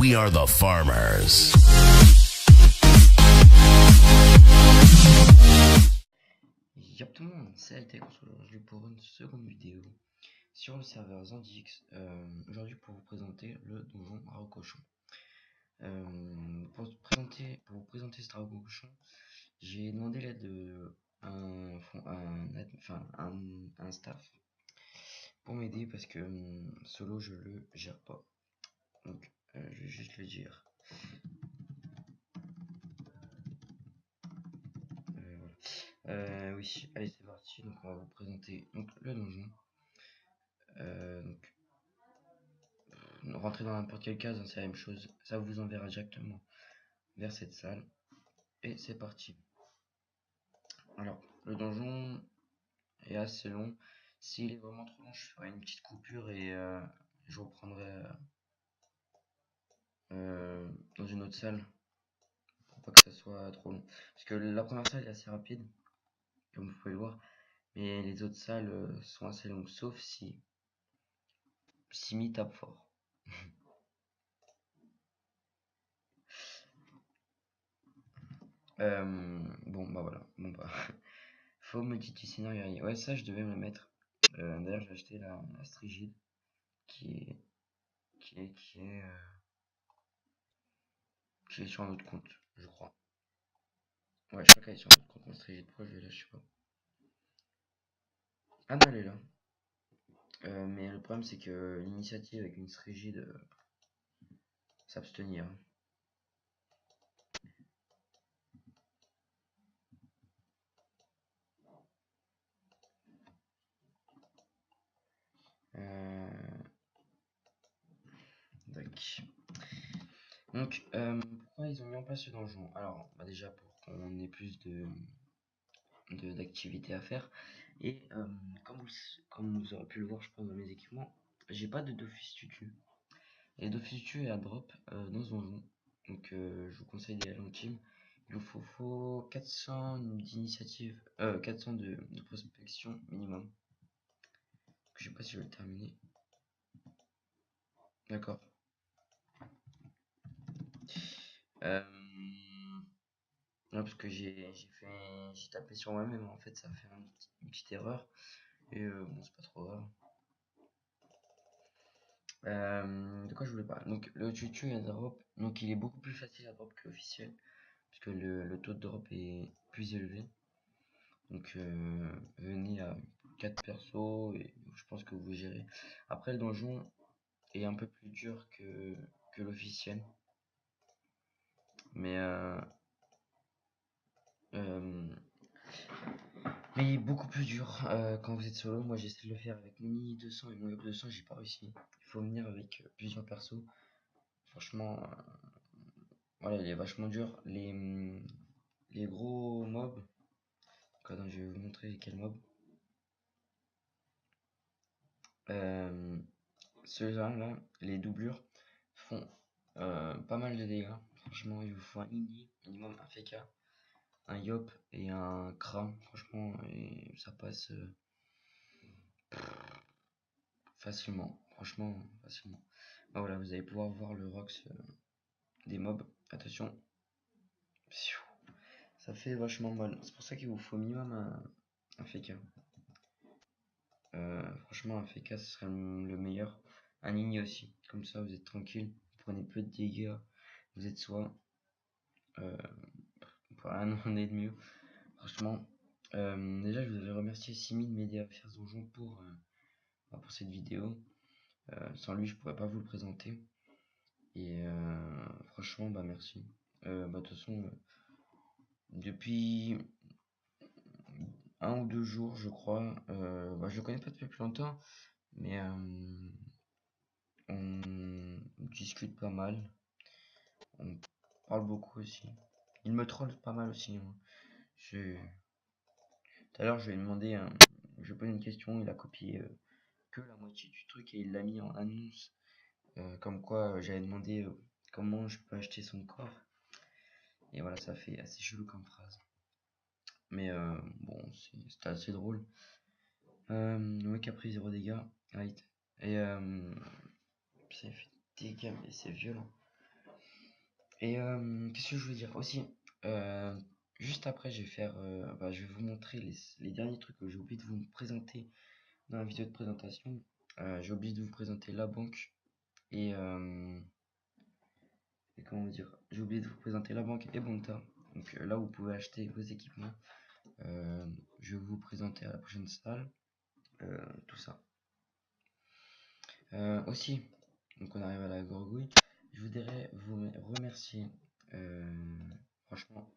We are the farmers. Yop tout le monde, c'est Hightech aujourd'hui pour une seconde vidéo sur le serveur Zandix. Aujourd'hui pour vous présenter le donjon Dragon Cochon. Pour vous présenter ce Dragon Cochon, j'ai demandé l'aide de un staff pour m'aider parce que solo je le gère pas. Donc je vais juste le dire. Oui, allez c'est parti, donc on va vous présenter donc, le donjon. Rentrer dans n'importe quelle case, hein, c'est la même chose, ça vous enverra directement vers cette salle. Et c'est parti. Alors, le donjon est assez long. S'il est vraiment trop long, je ferai une petite coupure et je reprendrai dans une autre salle pour pas que ça soit trop long. Parce que la première salle est assez rapide, comme vous pouvez le voir, mais les autres salles sont assez longues, sauf si Simi tape fort. Bon bah voilà, bon bah faut multi-scénario. Ouais, ça je devais me le mettre. D'ailleurs j'ai acheté la Strigide qui est qui est qui est euh, qui est sur un autre compte, je crois. Ouais, je crois qu'elle est sur un autre compte. La Strigide Pro, je vais là, je sais pas. Ah non, elle est là. Mais le problème c'est que l'initiative avec une Strigide, s'abstenir. Euh, Donc, pourquoi ils ont mis en place ce donjon? Alors, bah déjà pour qu'on ait plus d'activités à faire. Et comme vous aurez pu le voir, je pense, dans mes équipements, j'ai pas de Dofus Tutu. Et Dofus Tutu est à drop dans ce donjon. Donc, je vous conseille d'y aller en team. Il vous faut 400 d'initiative, 400 de prospection minimum. Je sais pas si je vais le terminer. D'accord. Non, parce que j'ai tapé sur moi-même, en fait, ça a fait une petite erreur. Et bon, c'est pas trop grave. De quoi je voulais parler? Donc, le tutu est à drop. Donc, il est beaucoup plus facile à drop que l'officiel. Puisque le taux de drop est plus élevé. Donc, venez à 4 persos et je pense que vous gérez. Après, le donjon est un peu plus dur que l'officiel. Mais mais beaucoup plus dur quand vous êtes solo. Moi j'essaie de le faire avec Mini 200 et mon Yop 200, j'ai pas réussi. Il faut venir avec plusieurs persos. Franchement, voilà, il est vachement dur. Les gros mobs, attends, je vais vous montrer quels mobs. Ceux-là, là, les doublures, font pas mal de dégâts. Franchement, il vous faut un Igni, minimum un Feka, un Yop et un Kram. Franchement, et ça passe facilement. Franchement, facilement. Bah voilà, vous allez pouvoir voir le Rox des mobs. Attention, ça fait vachement mal. C'est pour ça qu'il vous faut minimum un Feka. Franchement, un Feka ce serait le meilleur. Un Igni aussi. Comme ça, vous êtes tranquille. Vous prenez peu de dégâts. Vous êtes soit. Pour rien demander de mieux. Franchement, déjà, je voudrais remercier Simi de m'aider à faire ce donjon pour cette vidéo. Sans lui, je pourrais pas vous le présenter. Et franchement, bah merci. De toute façon, depuis un ou deux jours, je crois, je le connais pas depuis plus longtemps, mais on discute pas mal. On parle beaucoup aussi. Il me troll pas mal aussi, hein. Tout à l'heure, je lui ai demandé, je lui ai posé une question, il a copié que la moitié du truc et il l'a mis en annonce. Comme quoi, j'avais demandé comment je peux acheter son corps. Et voilà, ça fait assez chelou comme phrase. Mais bon, c'était assez drôle. Le mec a pris 0 dégâts. Right. Et ça fait des dégâts, mais c'est violent. Et qu'est-ce que je veux dire aussi? euh, Juste après, je vais vous montrer les derniers trucs que j'ai oublié de vous présenter dans la vidéo de présentation. J'ai oublié de vous présenter la banque et, comment dire? J'ai oublié de vous présenter la banque et Bonta. Donc là, vous pouvez acheter vos équipements. Je vais vous présenter à la prochaine salle, tout ça. Aussi, donc on arrive à la gorgouille. Je voudrais vous remercier, franchement,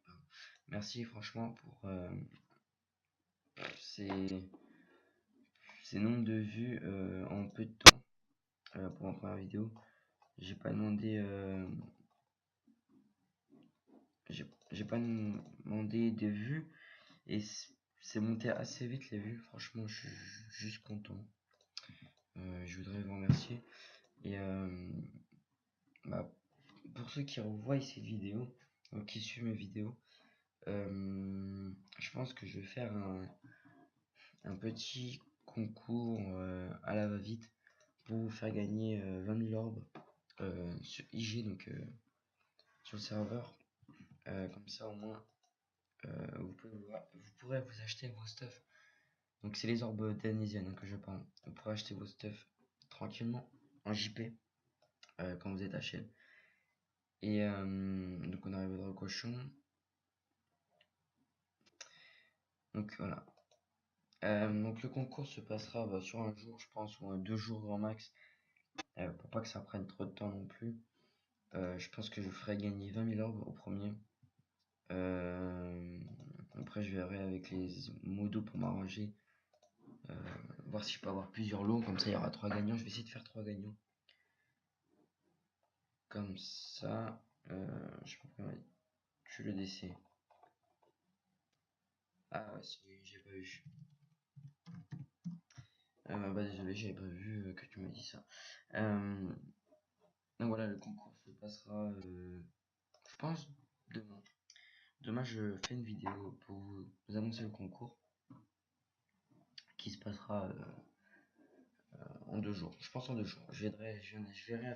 merci franchement pour ces, ces nombres de vues en peu de temps pour ma première vidéo. J'ai pas demandé, j'ai pas demandé des vues et c'est monté assez vite les vues. Franchement, je suis juste content. Je voudrais vous remercier et bah, pour ceux qui revoient cette vidéo, qui suivent mes vidéos, je pense que je vais faire un petit concours à la va-vite pour vous faire gagner 20 000 orbes sur IG, donc sur le serveur. Comme ça, au moins, vous pourrez vous acheter vos stuff. Donc, c'est les orbes danésiennes que je parle. Vous pourrez acheter vos stuff tranquillement en JP quand vous êtes HL. Et donc, on arrive au cochon. Donc, voilà. Donc, le concours se passera sur un jour, je pense, ou 2 jours grand max. Pour pas que ça prenne trop de temps non plus. Je pense que je ferai gagner 20 000 orbes au premier. Après, je verrai avec les modos pour m'arranger. Voir si je peux avoir plusieurs lots. Comme ça, il y aura 3 gagnants. Je vais essayer de faire 3 gagnants. Comme ça. Je sais pas comment tu le DC. Ah, ouais, j'ai pas vu. Bah, désolé, j'avais pas vu que tu m'as dit ça. Donc voilà, le concours se passera, je pense, demain. Demain, je fais une vidéo pour vous annoncer le concours qui se passera en 2 jours. Je pense en 2 jours. Je verrai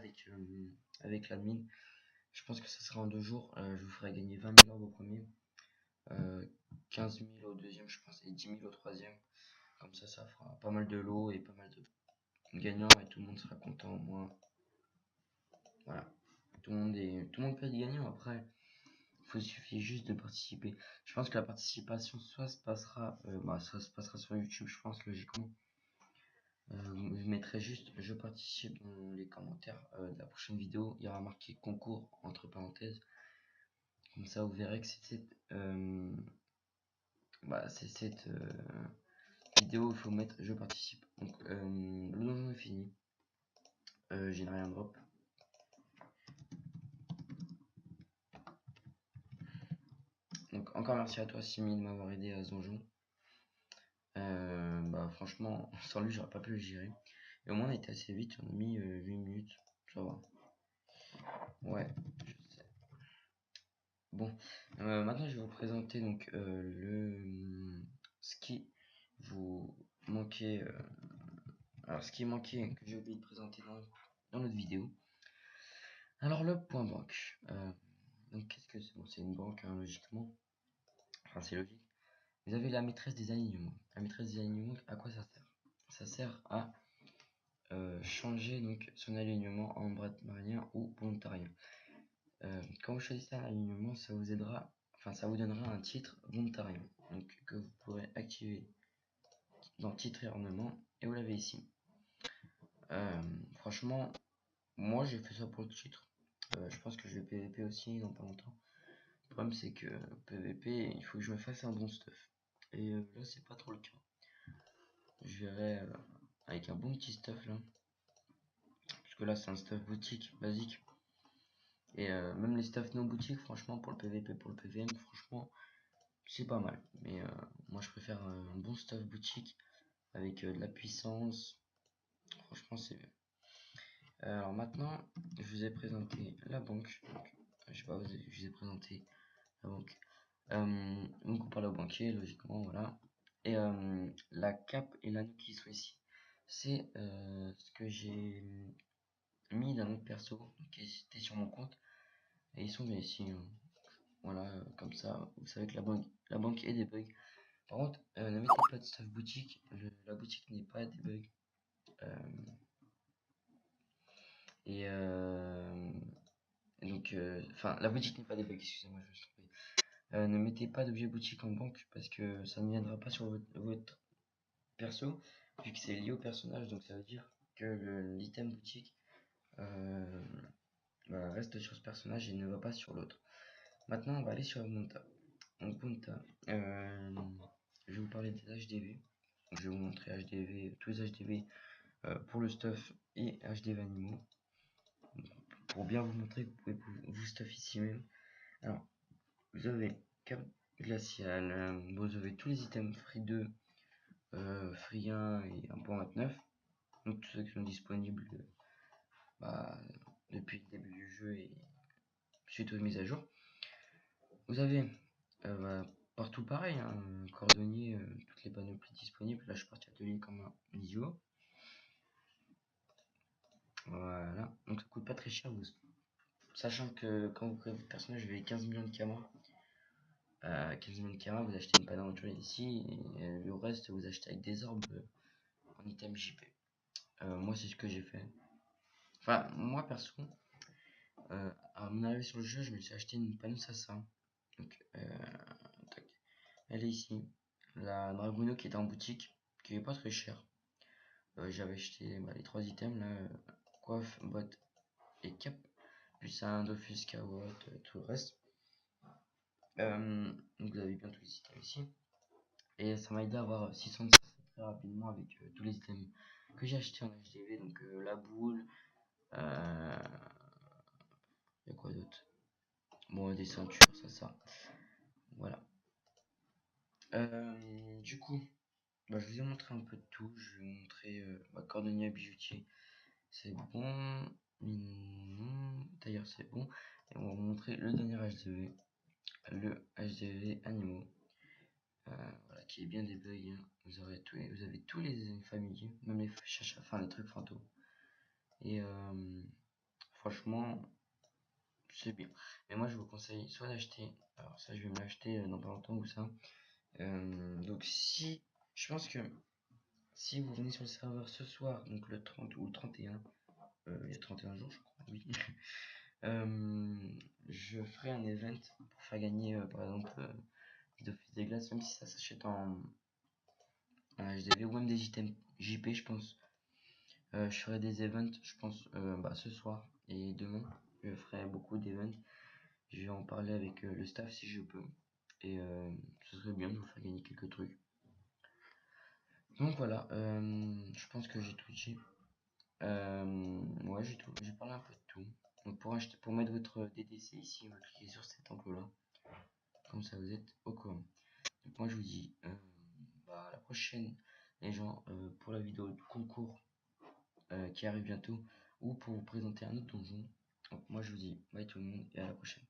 avec l'admin. Je pense que ça sera en 2 jours. Je vous ferai gagner 20 000 orbes au premier, 15 000 au deuxième, je pense, et 10 000 au troisième. Comme ça fera pas mal de lots et pas mal de gagnants et tout le monde sera content au moins. Voilà. Tout le monde peut être gagnant après. Il suffit juste de participer. Je pense que la participation soit se passera, ça se passera sur YouTube, je pense logiquement. Vous mettrez juste je participe dans les commentaires de la prochaine vidéo. Il y aura marqué concours entre parenthèses. Comme ça, vous verrez que c'est cette vidéo où il faut mettre je participe. Donc, le donjon est fini. J'ai rien drop. Donc, encore merci à toi, Simi, de m'avoir aidé à ce donjon. Franchement, sans lui, j'aurais pas pu le gérer. Et au moins, on a été assez vite. On a mis 8 minutes. Ça va. Ouais, je sais. Bon, maintenant je vais vous présenter donc ce qui vous manquait. Alors, ce qui manquait que j'ai oublié de présenter dans notre vidéo. Alors, le point banque. Donc, qu'est-ce que c'est? Bon, c'est une banque, hein, logiquement. Enfin, c'est logique. Vous avez la maîtresse des alignements. La maîtresse des alignements, à quoi ça sert? Ça sert à changer donc son alignement en bradmarien ou volontarien. Quand vous choisissez un alignement, ça vous aidera, enfin ça vous donnera un titre volontarien, donc que vous pourrez activer dans titre et ornement, et vous l'avez ici. Franchement, moi j'ai fait ça pour le titre. Je pense que je vais PVP aussi dans pas longtemps. Le problème c'est que PVP, il faut que je me fasse un bon stuff. Et là c'est pas trop le cas. Je verrai avec un bon petit stuff là. Parce que là c'est un stuff boutique basique. Et même les stuff non boutique, franchement, pour le PVP, pour le PVM, franchement, c'est pas mal. Mais moi, je préfère un bon stuff boutique avec de la puissance. Franchement, c'est bien. Alors maintenant, je vous ai présenté la banque. Donc, je sais pas, je vous ai présenté la banque. Donc, on parle au banquier, logiquement, voilà. Et la cape et l'anneau qui sont ici, c'est ce que j'ai mis d'un autre perso qui était sur mon compte. Et ils sont bien ici, hein. Voilà, comme ça, vous savez que la banque est des bugs. Par contre, ne mettez pas de stuff boutique, la boutique n'est pas des bugs. Euh, et donc, enfin, la boutique n'est pas des bugs, excusez-moi, je me suis trompé. Ne mettez pas d'objet boutique en banque parce que ça ne viendra pas sur votre perso, vu que c'est lié au personnage, donc ça veut dire que l'item boutique reste sur ce personnage et ne va pas sur l'autre. Maintenant, on va aller sur Monta. Donc, Monta, je vais vous parler des HDV. Je vais vous montrer HDV, tous les HDV pour le stuff et HDV animaux. Pour bien vous montrer que vous pouvez vous stuff ici même. Alors, vous avez Cap Glacial, vous avez tous les items Free 2, Free 1 et 1.29. Donc tous ceux qui sont disponibles depuis le début du jeu et suite aux mises à jour. Vous avez partout pareil, hein, cordonnier, toutes les panoplies disponibles. Là je suis parti atelier comme un idiot. Voilà, donc ça coûte pas très cher, sachant que quand vous créez votre personnage, vous avez 15 millions de kamas. 15 millions de kamas, vous achetez une panne aventurier ici, et le reste vous achetez avec des orbes en item JP. Moi c'est ce que j'ai fait. Enfin, moi perso, à mon arrivée sur le jeu, je me suis acheté une panneau assassin. Donc, tac. Elle est ici. La Draguno qui était en boutique, qui est pas très cher. J'avais acheté les 3 items là, coiffe, botte et cap, plus un Dofus Kawot, tout le reste. Donc vous avez bien tous les items ici. Et ça m'a aidé à avoir 600 très rapidement avec tous les items que j'ai acheté en HDV. Donc la boule, il y a quoi d'autre? Bon, des ceintures, ça. Voilà. Du coup, je vous ai montré un peu de tout. Je vais vous montrer cordonnier à bijoutier. C'est bon. D'ailleurs, c'est bon. Et on va vous montrer le dernier HDV. Le HDV animaux. Voilà, qui est bien débugué. Hein. Vous avez tous les familiers, même les chachas, enfin les trucs fantômes. Et franchement, c'est bien. Mais moi, je vous conseille soit d'acheter. Alors, ça, je vais me l'acheter dans pas longtemps ou ça. Donc, je pense que si vous venez sur le serveur ce soir, donc le 30 ou le 31, il y a 31 jours, je crois, oui. Je ferai un event pour faire gagner, par exemple, d'Office des Glaces, même si ça s'achète en HDV ou même des items JP, je pense. Je ferai des events, je pense, ce soir et demain. Je ferai beaucoup d'events. Je vais en parler avec le staff si je peux. Et ce serait bien de vous faire gagner quelques trucs. Donc voilà, je pense que j'ai tout dit. Ouais, j'ai parlé un peu de tout. Donc pour mettre votre DDC ici, vous cliquez sur cet emploi là. Comme ça vous êtes au courant. Donc moi je vous dis à la prochaine les gens pour la vidéo du concours qui arrive bientôt ou pour vous présenter un autre donjon. Donc moi je vous dis bye tout le monde et à la prochaine.